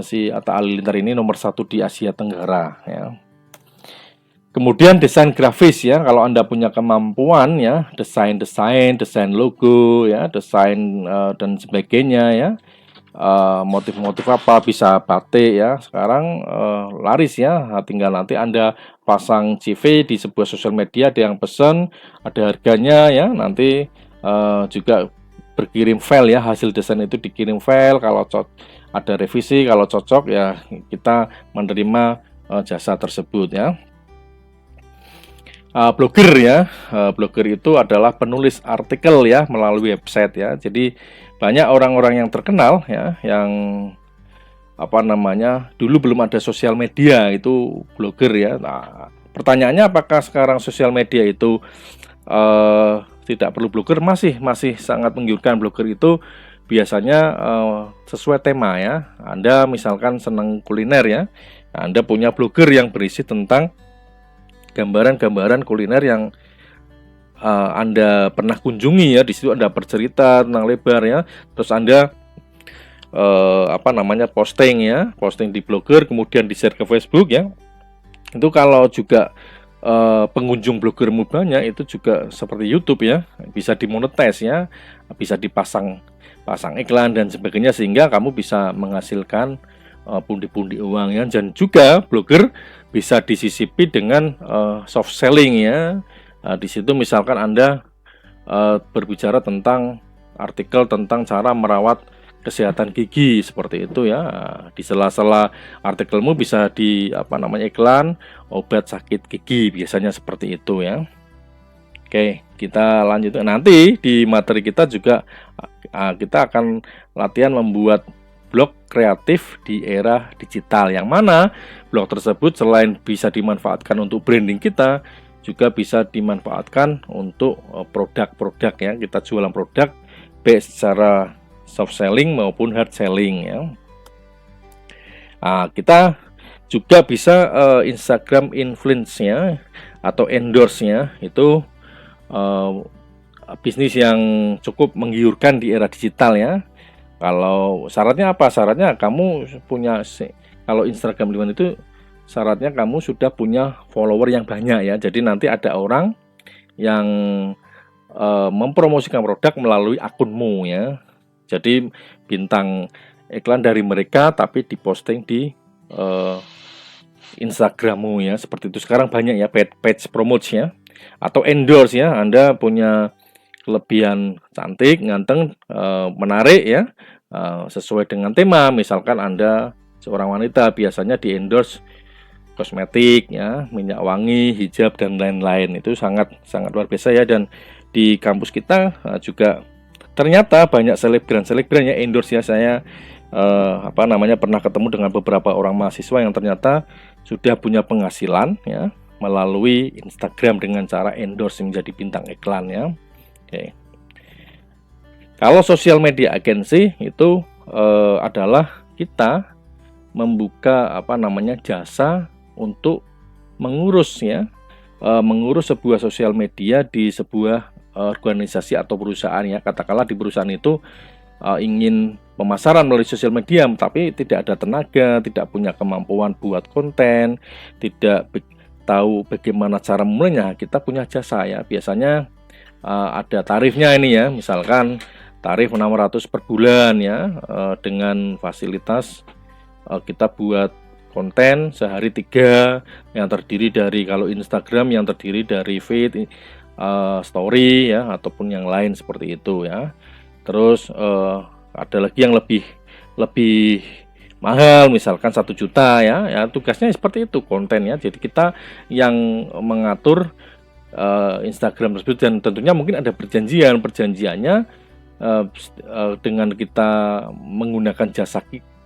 S1: si Atta Halilintar ini nomor 1 di Asia Tenggara ya. Kemudian desain grafis ya, kalau Anda punya kemampuan ya, desain logo ya, desain dan sebagainya ya. Motif-motif apa, bisa batik ya. Sekarang laris ya, tinggal nanti Anda pasang CV di sebuah sosial media, ada yang pesan, ada harganya ya. Nanti juga berkirim file ya, hasil desain itu dikirim file, kalau ada revisi, kalau cocok ya kita menerima jasa tersebut ya. Blogger ya, blogger itu adalah penulis artikel ya melalui website ya. Jadi banyak orang-orang yang terkenal ya, yang dulu belum ada sosial media, itu blogger ya. Nah, pertanyaannya apakah sekarang sosial media itu tidak perlu blogger? Masih sangat menggiurkan. Blogger itu biasanya sesuai tema ya. Anda misalkan senang kuliner ya, Anda punya blogger yang berisi tentang gambaran-gambaran kuliner yang Anda pernah kunjungi ya. Di situ Anda bercerita tentang lebar ya. Terus Anda posting di blogger, kemudian di-share ke Facebook ya. Itu kalau juga pengunjung bloggermu banyak, itu juga seperti YouTube ya, bisa dimonetize ya, bisa dipasang iklan dan sebagainya, sehingga kamu bisa menghasilkan pundi-pundi uang ya. Dan juga blogger bisa disisipi dengan soft selling ya. Di situ misalkan Anda berbicara tentang artikel tentang cara merawat kesehatan gigi seperti itu ya. Di sela-sela artikelmu bisa iklan obat sakit gigi, biasanya seperti itu ya. Oke, kita lanjut. Nanti di materi kita juga kita akan latihan membuat blog kreatif di era digital, yang mana blog tersebut selain bisa dimanfaatkan untuk branding kita, juga bisa dimanfaatkan untuk produk-produk ya. Kita jualan produk baik secara soft selling maupun hard selling ya. Kita juga bisa Instagram influence ya, atau endorse nya, itu bisnis yang cukup menggiurkan di era digital ya. Kalau syaratnya apa? Syaratnya kamu punya, kalau Instagram influence itu syaratnya kamu sudah punya follower yang banyak ya. Jadi nanti ada orang yang mempromosikan produk melalui akunmu ya. Jadi bintang iklan dari mereka tapi diposting di Instagrammu ya, seperti itu. Sekarang banyak ya page promote ya, atau endorse ya. Anda punya kelebihan cantik, ganteng, menarik ya, sesuai dengan tema. Misalkan Anda seorang wanita, biasanya di endorse kosmetik ya, minyak wangi, hijab dan lain-lain. Itu sangat luar biasa ya. Dan di kampus kita juga ternyata banyak selebgram ya endorse ya. Saya pernah ketemu dengan beberapa orang mahasiswa yang ternyata sudah punya penghasilan ya melalui Instagram dengan cara endorse menjadi bintang iklan ya. Oke. Kalau social media agency itu adalah kita membuka jasa untuk mengurus ya mengurus sebuah sosial media di sebuah organisasi atau perusahaan ya. Katakanlah di perusahaan itu ingin pemasaran melalui sosial media, tapi tidak ada tenaga, tidak punya kemampuan buat konten, tidak tahu bagaimana cara memulainya. Kita punya jasa ya. Biasanya ada tarifnya ini ya, misalkan tarif 600 per bulan ya, dengan fasilitas kita buat konten sehari 3 yang terdiri dari, kalau Instagram yang terdiri dari feed, story ya, ataupun yang lain seperti itu ya. Terus ada lagi yang lebih mahal, misalkan 1 juta ya, tugasnya seperti itu, konten ya. Jadi kita yang mengatur Instagram tersebut, dan tentunya mungkin ada perjanjiannya dengan kita menggunakan jasa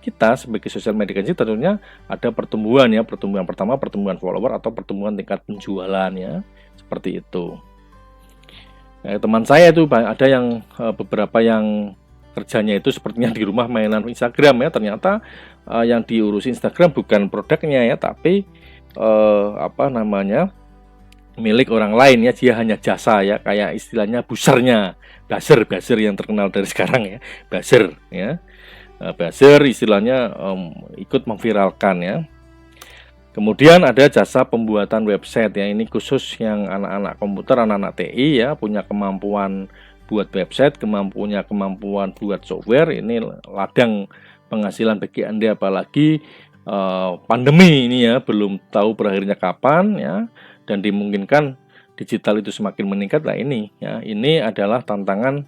S1: kita sebagai sosial media agency. Tentunya ada pertumbuhan ya, pertumbuhan pertama pertumbuhan follower atau pertumbuhan tingkat penjualan ya, seperti itu. Teman saya itu ada yang beberapa yang kerjanya itu sepertinya di rumah mainan Instagram ya, ternyata yang diurusi Instagram bukan produknya ya, tapi milik orang lain ya, dia hanya jasa ya, kayak istilahnya busernya, buzzer yang terkenal dari sekarang ya, buzzer ya. Buzzer istilahnya ikut memviralkan ya. Kemudian ada jasa pembuatan website ya, ini khusus yang anak-anak komputer, anak-anak TI ya, punya kemampuan buat website, kemampuan buat software. Ini ladang penghasilan bagi Anda, apalagi pandemi ini ya, belum tahu berakhirnya kapan ya, dan dimungkinkan digital itu semakin meningkat. Nah ini ya, ini adalah tantangan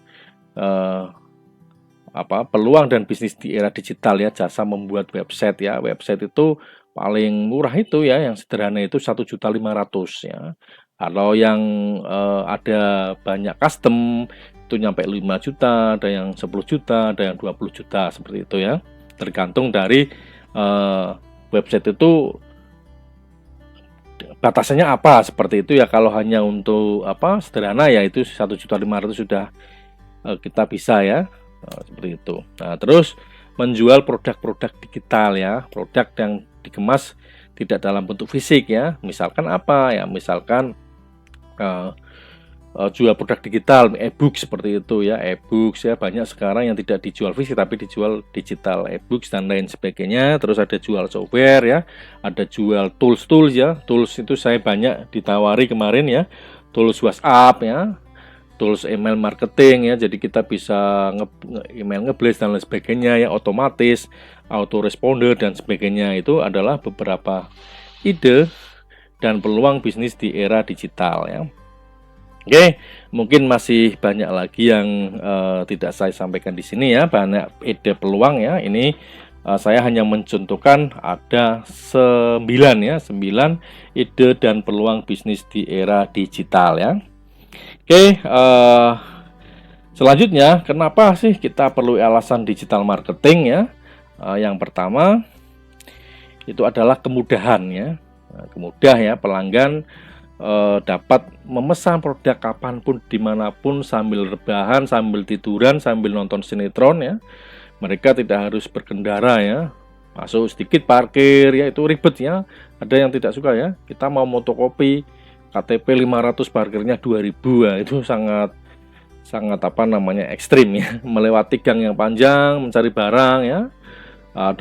S1: peluang dan bisnis di era digital ya, jasa membuat website ya. Website itu paling murah itu ya, yang sederhana itu 1.500.000 ya. Kalau yang ada banyak custom itu nyampe 5 juta, ada yang 10 juta, ada yang 20 juta seperti itu ya. Tergantung dari website itu batasannya apa, seperti itu ya. Kalau hanya untuk sederhana ya, itu 1.500.000 sudah kita bisa ya, seperti itu. Nah, terus menjual produk-produk digital ya, produk yang dikemas tidak dalam bentuk fisik ya. Misalkan apa ya, misalkan jual produk digital, e-book seperti itu ya, e-books ya, banyak sekarang yang tidak dijual fisik tapi dijual digital, e-books dan lain sebagainya. Terus ada jual software ya, ada jual tools ya, tools itu saya banyak ditawari kemarin ya, tools WhatsApp ya, tools email marketing ya, jadi kita bisa email ngeblast dan lain sebagainya ya, otomatis, autoresponder dan sebagainya. Itu adalah beberapa ide dan peluang bisnis di era digital ya. Oke, mungkin masih banyak lagi yang tidak saya sampaikan di sini ya, banyak ide peluang ya. Ini saya hanya mencontohkan ada 9 ide dan peluang bisnis di era digital ya. Oke, selanjutnya kenapa sih kita perlu alasan digital marketing ya? Yang pertama itu adalah kemudahan ya. Mudah ya, pelanggan dapat memesan produk kapanpun, dimanapun, sambil rebahan, sambil tiduran, sambil nonton sinetron ya. Mereka tidak harus berkendara ya, masuk sedikit parkir ya, itu ribet ya. Ada yang tidak suka ya, kita mau motokopi KTP 500 parkirnya 2000 ya, itu sangat ekstrim ya. Melewati gang yang panjang mencari barang ya,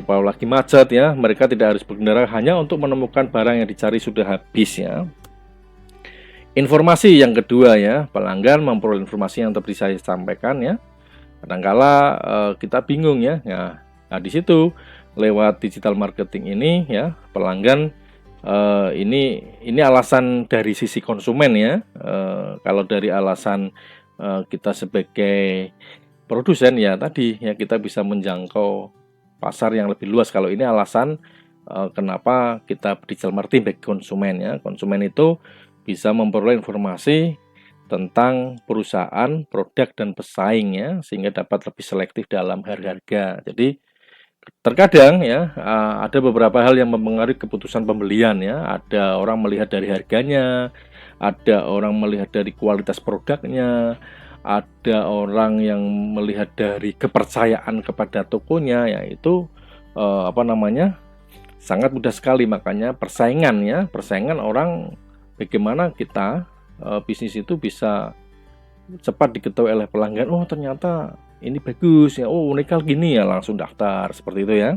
S1: kalau lagi macet ya, mereka tidak harus berkendara hanya untuk menemukan barang yang dicari sudah habis ya. Informasi yang kedua ya, pelanggan memperoleh informasi yang tadi saya sampaikan ya. Kadangkala kita bingung ya. Nah di situ lewat digital marketing ini ya, pelanggan ini alasan dari sisi konsumen ya. Kalau dari alasan kita sebagai produsen ya, tadi ya, kita bisa menjangkau pasar yang lebih luas. Kalau ini alasan kenapa kita digital marketing bagi konsumen ya. Konsumen itu bisa memperoleh informasi tentang perusahaan, produk, dan pesaing ya, sehingga dapat lebih selektif dalam harga-harga. Jadi terkadang ya ada beberapa hal yang mempengaruhi keputusan pembelian ya. Ada orang melihat dari harganya, ada orang melihat dari kualitas produknya, ada orang yang melihat dari kepercayaan kepada tokonya ya. Itu sangat mudah sekali. Makanya persaingan orang bagaimana kita bisnis itu bisa cepat diketahui oleh pelanggan. Oh, ternyata ini bagus ya. Oh, unikal gini ya, langsung daftar seperti itu ya.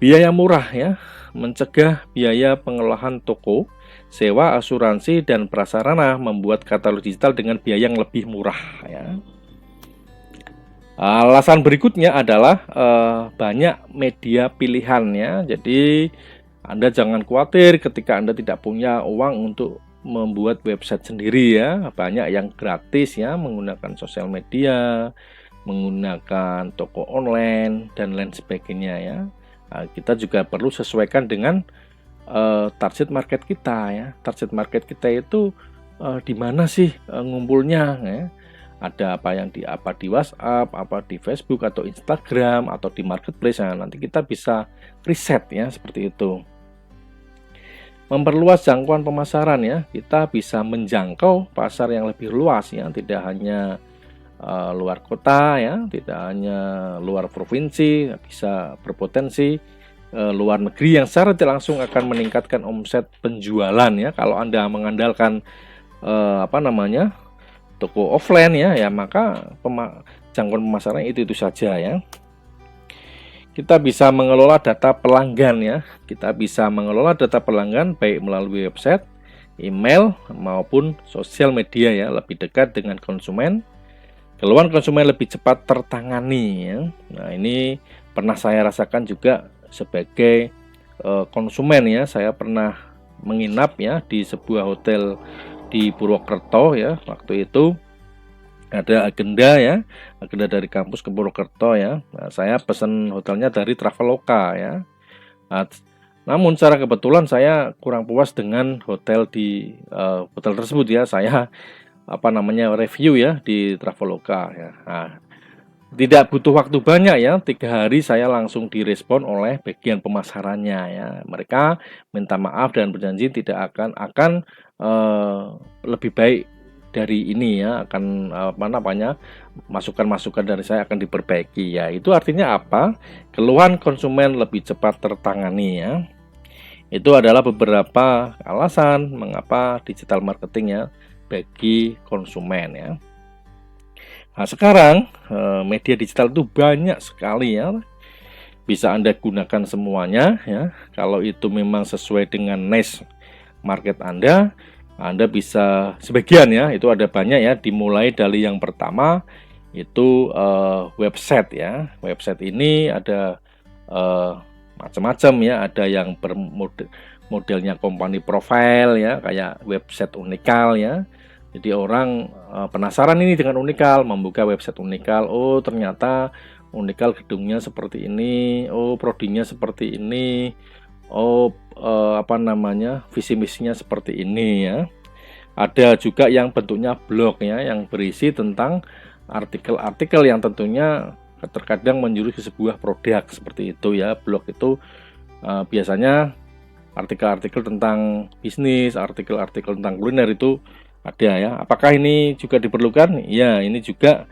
S1: Biaya murah ya, mencegah biaya pengolahan toko, sewa, asuransi, dan prasarana, membuat katalog digital dengan biaya yang lebih murah ya. Alasan berikutnya adalah banyak media pilihan ya. Jadi Anda jangan khawatir ketika Anda tidak punya uang untuk membuat website sendiri ya. Banyak yang gratis ya, menggunakan sosial media, menggunakan toko online dan lain sebagainya ya. Kita juga perlu sesuaikan dengan target market kita ya. Target market kita itu di mana sih ngumpulnya ya. Ada apa yang di WhatsApp, apa di Facebook atau Instagram atau di marketplace. Nah, nanti kita bisa riset ya seperti itu. Memperluas jangkauan pemasaran ya. Kita bisa menjangkau pasar yang lebih luas ya, tidak hanya luar kota ya, tidak hanya luar provinsi, bisa berpotensi luar negeri yang secara tidak langsung akan meningkatkan omset penjualan ya. Kalau Anda mengandalkan toko offline ya maka jangkauan pemasaran itu saja ya. Kita bisa mengelola data pelanggan ya. Kita bisa mengelola data pelanggan baik melalui website, email maupun sosial media ya, lebih dekat dengan konsumen. Keluhan konsumen lebih cepat tertangani ya. Nah, ini pernah saya rasakan juga sebagai konsumen ya. Saya pernah menginap ya di sebuah hotel di Purwokerto ya. Waktu itu ada agenda ya, agenda dari kampus ke Purwokerto ya. Nah, saya pesan hotelnya dari Traveloka ya. Nah, namun secara kebetulan saya kurang puas dengan hotel di hotel tersebut ya. Saya review ya di Traveloka ya. Nah, tidak butuh waktu banyak ya, 3 hari saya langsung direspon oleh bagian pemasarannya ya. Mereka minta maaf dan berjanji tidak akan lebih baik dari ini ya, akan masukan-masukan dari saya akan diperbaiki ya. Itu artinya apa? Keluhan konsumen lebih cepat tertangani ya. Itu adalah beberapa alasan mengapa digital marketing ya bagi konsumen ya. Nah, sekarang media digital itu banyak sekali ya. Bisa Anda gunakan semuanya ya. Kalau itu memang sesuai dengan niche market Anda bisa sebagian ya. Itu ada banyak ya, dimulai dari yang pertama itu website ya. Website ini ada macam-macam ya, ada yang modelnya company profile ya, kayak website unikal ya. Jadi orang penasaran ini dengan unikal, membuka website unikal. Oh, ternyata unikal gedungnya seperti ini. Oh, prodinya seperti ini. Oh, visi misinya seperti ini ya. Ada juga yang bentuknya blog ya, yang berisi tentang artikel-artikel yang tentunya terkadang menjurus ke sebuah produk seperti itu ya. Blog itu biasanya artikel-artikel tentang bisnis, artikel-artikel tentang kuliner itu ada ya. Apakah ini juga diperlukan? Ya, ini juga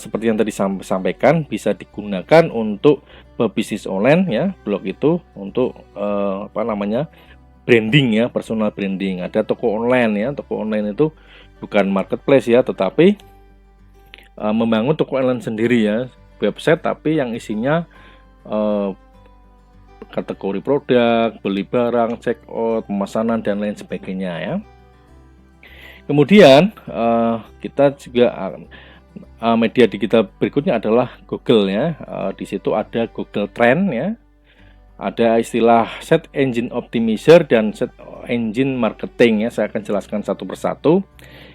S1: seperti yang tadi sampaikan bisa digunakan untuk bisnis online ya. Blog itu untuk branding ya, personal branding. Ada toko online ya. Toko online itu bukan marketplace ya, tetapi membangun toko online sendiri ya, website tapi yang isinya kategori produk, beli barang, check out, pemesanan dan lain sebagainya ya. Kemudian kita juga media digital berikutnya adalah Google ya. Di situ ada Google Trend ya. Ada istilah Search Engine Optimizer dan Search Engine Marketing ya. Saya akan jelaskan satu persatu.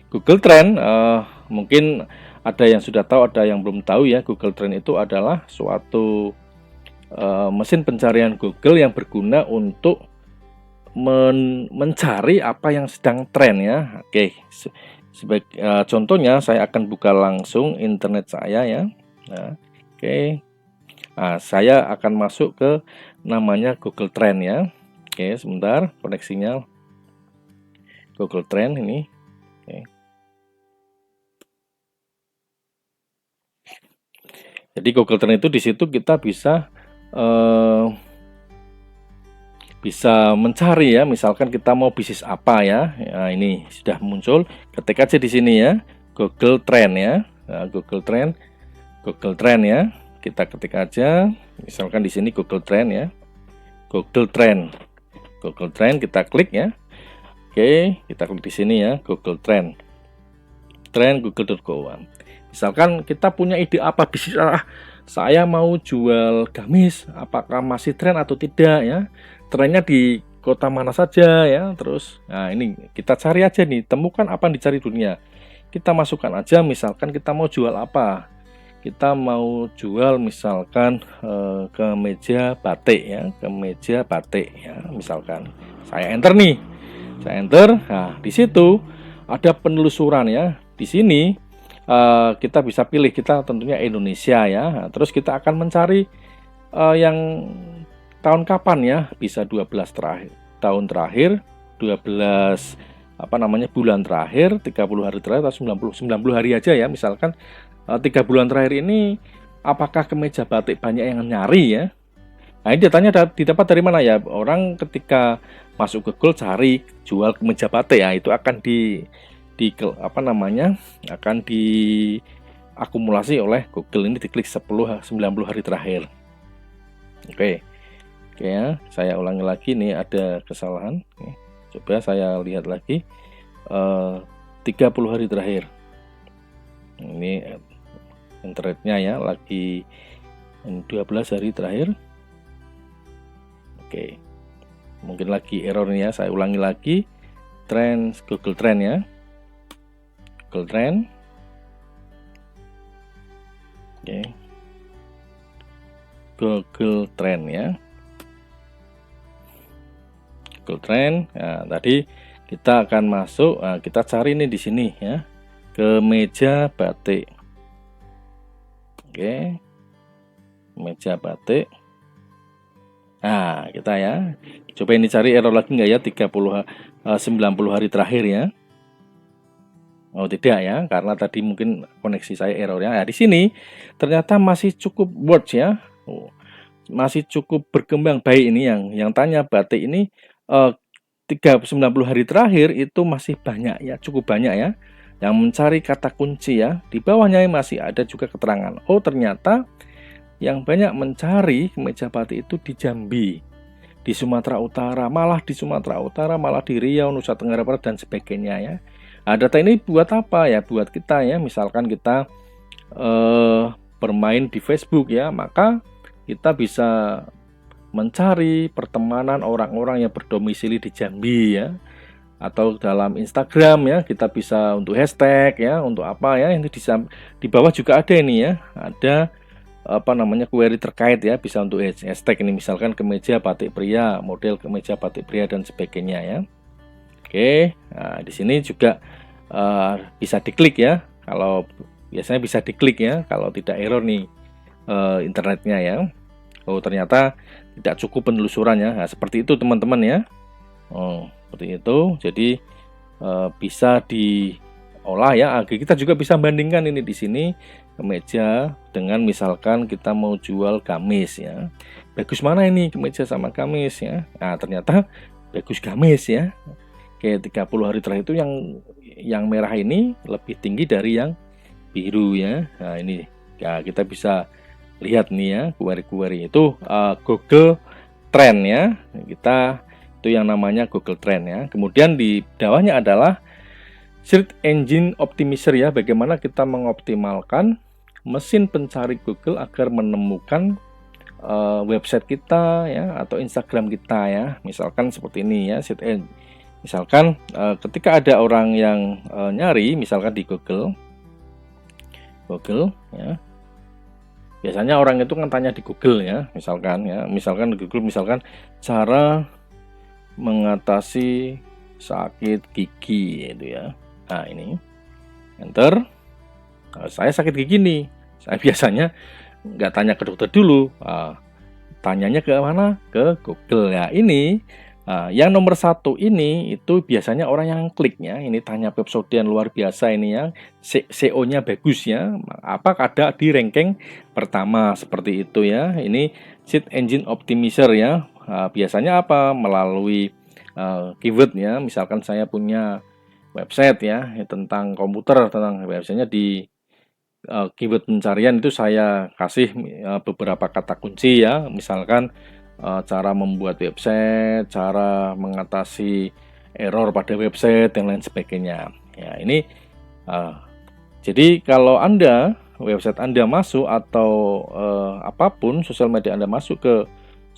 S1: Google Trend mungkin ada yang sudah tahu, ada yang belum tahu ya. Google Trend itu adalah suatu mesin pencarian Google yang berguna untuk mencari apa yang sedang tren ya. Oke, sebagai contohnya saya akan buka langsung internet saya ya. Nah, oke. Nah, saya akan masuk ke namanya Google Trend ya. Oke, sebentar koneksinya. Google Trend ini. Oke. Jadi Google Trend itu di situ kita bisa bisa mencari ya, misalkan kita mau bisnis apa ya. Nah, ini sudah muncul. Ketik aja di sini ya, Google Trend ya. Nah, Google Trend ya. Kita ketik aja, misalkan di sini Google Trend ya. Google Trend. Google Trend kita klik ya. Oke, kita klik di sini ya, Google Trend. Trend google.co. Misalkan kita punya ide apa bisnis, saya mau jual gamis, apakah masih tren atau tidak ya? Trennya di kota mana saja ya? Terus, nah ini kita cari aja nih, temukan apa yang dicari dunia. Kita masukkan aja, misalkan kita mau jual apa? Kita mau jual misalkan kemeja batik ya, kemeja batik ya, misalkan. Saya enter nih, saya enter. Nah di situ ada penelusuran ya. Di sini kita bisa pilih, kita tentunya Indonesia ya. Nah, terus kita akan mencari yang tahun kapan ya, bisa 12 terakhir, tahun terakhir, 12 bulan terakhir, 30 hari terakhir, atau 90 hari aja ya. Misalkan 3 bulan terakhir ini apakah kemeja batik banyak yang nyari ya. Nah ini datanya didapat dari mana ya? Orang ketika masuk ke Google cari jual kemeja batik ya, itu akan akan diakumulasi oleh Google. Ini diklik 90 hari terakhir. Oke ya, saya ulangi lagi nih, ada kesalahan. Coba saya lihat lagi, 30 hari terakhir. Ini internetnya ya, lagi 12 hari terakhir. Oke, mungkin lagi error nih ya, saya ulangi lagi. Trend, Google Trend ya, Google Trend. Oke, Google Trend ya, Google Trend. Nah, tadi kita akan masuk, kita cari nih di sini ya, kemeja batik. Oke, kemeja batik. Nah kita ya, coba ini cari error lagi nggak ya, 90 hari terakhir ya. Oh tidak ya, karena tadi mungkin koneksi saya errornya. Nah, di sini ternyata masih cukup words ya, masih cukup berkembang baik. Ini yang tanya batik ini 90 hari terakhir itu masih banyak ya, cukup banyak ya, yang mencari kata kunci ya. Di bawahnya masih ada juga keterangan. Oh ternyata yang banyak mencari kemeja batik itu di Jambi, di Sumatera Utara, malah di Riau, Nusa Tenggara Barat dan sebagainya ya. Nah, data ini buat apa ya? Buat kita ya, misalkan kita bermain di Facebook ya, maka kita bisa mencari pertemanan orang-orang yang berdomisili di Jambi ya. Atau dalam Instagram ya, kita bisa untuk hashtag ya, untuk apa ya, ini di bawah juga ada ini ya, ada query terkait ya, bisa untuk hashtag ini, misalkan kemeja batik pria, model kemeja batik pria dan sebagainya ya. Oke, nah di sini juga bisa diklik ya, kalau biasanya bisa diklik ya, kalau tidak error nih internetnya ya. Oh ternyata tidak cukup penelusurannya. Nah seperti itu teman-teman ya. Oh seperti itu, jadi bisa diolah ya. Kita juga bisa bandingkan ini di sini kemeja dengan misalkan kita mau jual gamis ya. Bagus mana ini kemeja sama gamis ya? Nah ternyata bagus gamis ya. Kayak 30 hari terakhir itu yang merah ini lebih tinggi dari yang biru ya. Nah ini ya, kita bisa lihat nih ya, query itu Google Trend ya. Kita itu yang namanya Google Trend ya. Kemudian di bawahnya adalah Search Engine Optimizer ya, bagaimana kita mengoptimalkan mesin pencari Google agar menemukan website kita ya, atau Instagram kita ya. Misalkan seperti ini ya, misalkan ketika ada orang yang nyari misalkan di Google ya, biasanya orang itu kan tanya di Google ya, misalkan di Google, misalkan cara mengatasi sakit gigi itu ya. Nah ini enter, saya sakit gigi nih, saya biasanya nggak tanya ke dokter dulu, tanyanya ke mana, ke Google ya. Ini yang nomor 1 ini itu biasanya orang yang kliknya ini tanya website yang luar biasa ini ya, SEO-nya bagus ya, apa ada di ranking pertama seperti itu ya. Ini Search Engine Optimizer ya, biasanya apa? Melalui keyword ya. Misalkan saya punya website ya tentang komputer, tentang biasanya di keyword pencarian itu saya kasih beberapa kata kunci ya. Misalkan cara membuat website, cara mengatasi error pada website dan lain sebagainya. Ya, ini jadi kalau website Anda masuk atau apapun sosial media Anda masuk ke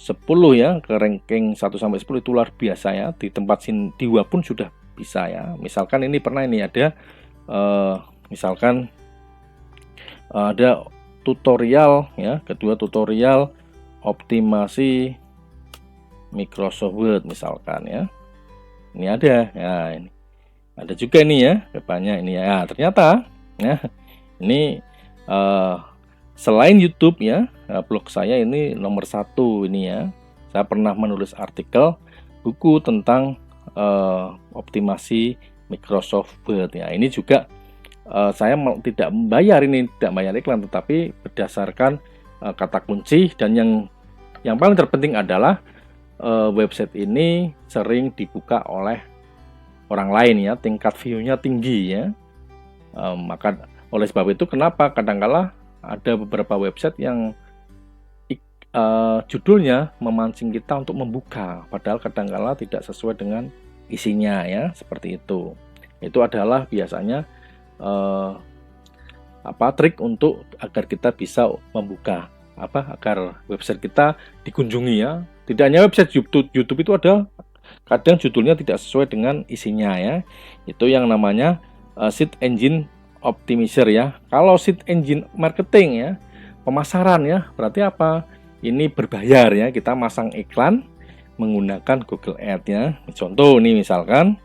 S1: 10 ya, ke ranking 1 sampai 10 itu luar biasa ya. Di tempat Sindiwa pun sudah bisa ya. Misalkan ini pernah ini ada misalkan ada tutorial ya, kedua tutorial optimasi Microsoft Word misalkan ya. Ini ada ya, ini ada juga ini ya, banyak ini ya. Ternyata ya ini selain YouTube ya, blog saya ini nomor 1 ini ya. Saya pernah menulis artikel buku tentang optimasi Microsoft Word ya. Ini juga saya tidak membayar ini, tidak bayar iklan, tetapi berdasarkan kata kunci. Dan yang paling terpenting adalah website ini sering dibuka oleh orang lain ya, tingkat view-nya tinggi ya. Maka oleh sebab itu kenapa kadangkala ada beberapa website yang judulnya memancing kita untuk membuka, padahal kadangkala tidak sesuai dengan isinya ya, seperti itu. Itu adalah biasanya trik untuk agar kita bisa membuka agar website kita dikunjungi ya. Tidak hanya website YouTube itu ada kadang judulnya tidak sesuai dengan isinya ya. Itu yang namanya search engine optimizer ya. Kalau search engine marketing ya, pemasaran ya, berarti apa? Ini berbayar ya, kita masang iklan menggunakan Google Ads ya. Contoh nih misalkan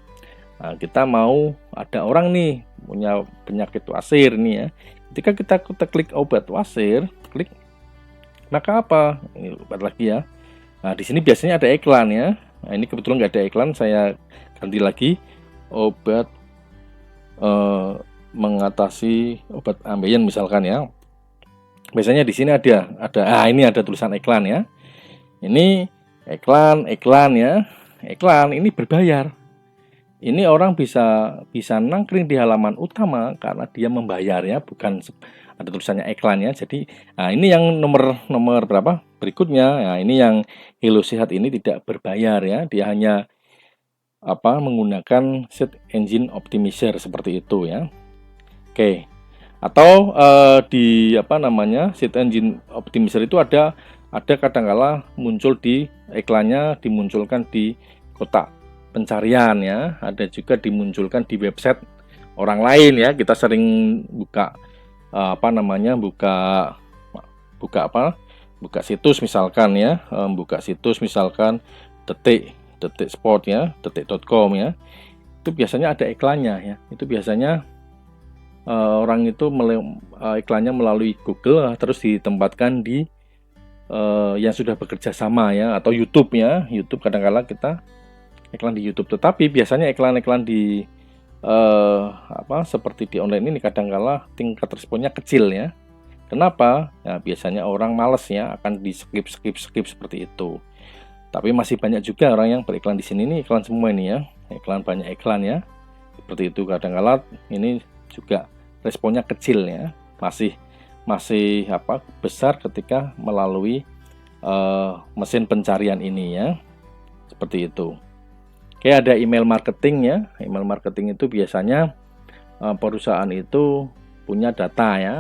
S1: kita mau, ada orang nih punya penyakit wasir nih ya. Ketika kita klik obat wasir, klik, maka apa? Ini obat lagi ya. Nah, di sini biasanya ada iklan ya. Nah, ini kebetulan nggak ada iklan, saya ganti lagi obat mengatasi obat ambeien misalkan ya. Biasanya di sini ada ini ada tulisan iklan ya. Ini iklan ya. Iklan ini berbayar. Ini orang bisa nangkring di halaman utama karena dia membayar ya, bukan ada tulisannya iklan ya. Jadi ini yang nomor berapa berikutnya. Nah, ini yang Hello Sehat ini tidak berbayar ya, dia hanya menggunakan search engine optimizer seperti itu ya. Oke. Atau di search engine optimizer itu ada kadangkala muncul di iklannya, dimunculkan di kotak pencarian ya, ada juga dimunculkan di website orang lain ya. Kita sering buka buka situs misalkan ya, buka situs misalkan detik sport ya, detik.com ya. Itu biasanya ada iklannya ya. Itu biasanya orang itu iklannya melalui Google terus ditempatkan di yang sudah bekerja sama ya, atau YouTube ya. YouTube kadang-kala kita iklan di YouTube, tetapi biasanya iklan-iklan di seperti di online ini kadangkala tingkat responnya kecil ya. Kenapa? Ya, biasanya orang males ya, akan di skip seperti itu. Tapi masih banyak juga orang yang beriklan di sini, ini iklan semua ini ya, banyak iklan ya. Seperti itu, kadangkala ini juga responnya kecil ya, masih besar ketika melalui mesin pencarian ini ya. Seperti itu. Oke, ada email marketing ya. Email marketing itu biasanya perusahaan itu punya data ya.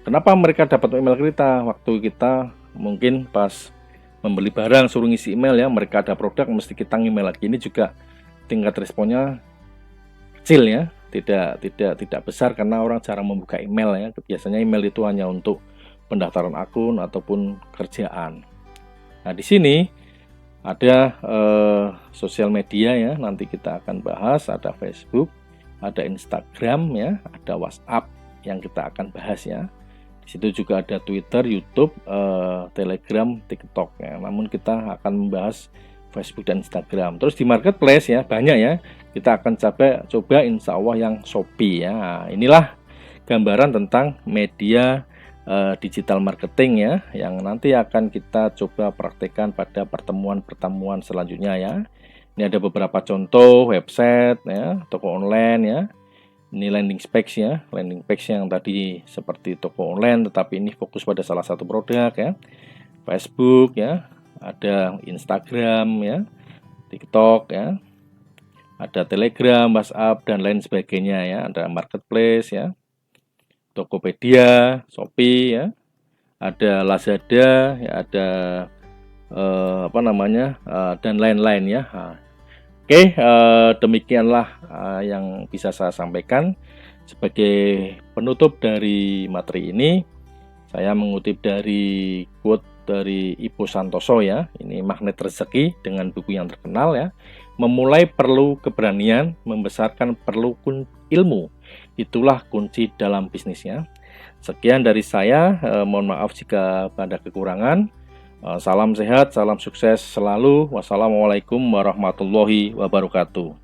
S1: Kenapa mereka dapat email kita? Waktu kita mungkin pas membeli barang suruh ngisi email ya, mereka ada produk mesti kita email lagi. Ini juga tingkat responnya kecil ya, tidak besar karena orang jarang membuka email ya. Biasanya email itu hanya untuk pendaftaran akun ataupun kerjaan. Nah, di sini ada sosial media ya, nanti kita akan bahas, ada Facebook, ada Instagram ya, ada WhatsApp yang kita akan bahas ya. Di situ juga ada Twitter, YouTube, Telegram, TikTok ya. Namun kita akan membahas Facebook dan Instagram. Terus di marketplace ya banyak ya. Kita akan coba insya Allah yang Shopee ya. Nah, inilah gambaran tentang media digital marketing ya, yang nanti akan kita coba praktekkan pada pertemuan-pertemuan selanjutnya ya. Ini ada beberapa contoh website ya, toko online ya. Ini landing page ya, landing page yang tadi seperti toko online, tetapi ini fokus pada salah satu produk ya. Facebook ya, ada Instagram ya, TikTok ya, ada Telegram, WhatsApp dan lain sebagainya ya. Ada marketplace ya, Tokopedia, Shopee ya, ada Lazada, ya ada dan lain-lain ya. Oke, demikianlah yang bisa saya sampaikan sebagai penutup dari materi ini. Saya mengutip dari quote dari Ibu Santoso ya. Ini Magnet Rezeki dengan buku yang terkenal ya. Memulai perlu keberanian, membesarkan perlu ilmu. Itulah kunci dalam bisnisnya. Sekian dari saya, mohon maaf jika ada kekurangan. Salam sehat, salam sukses selalu. Wassalamualaikum warahmatullahi wabarakatuh.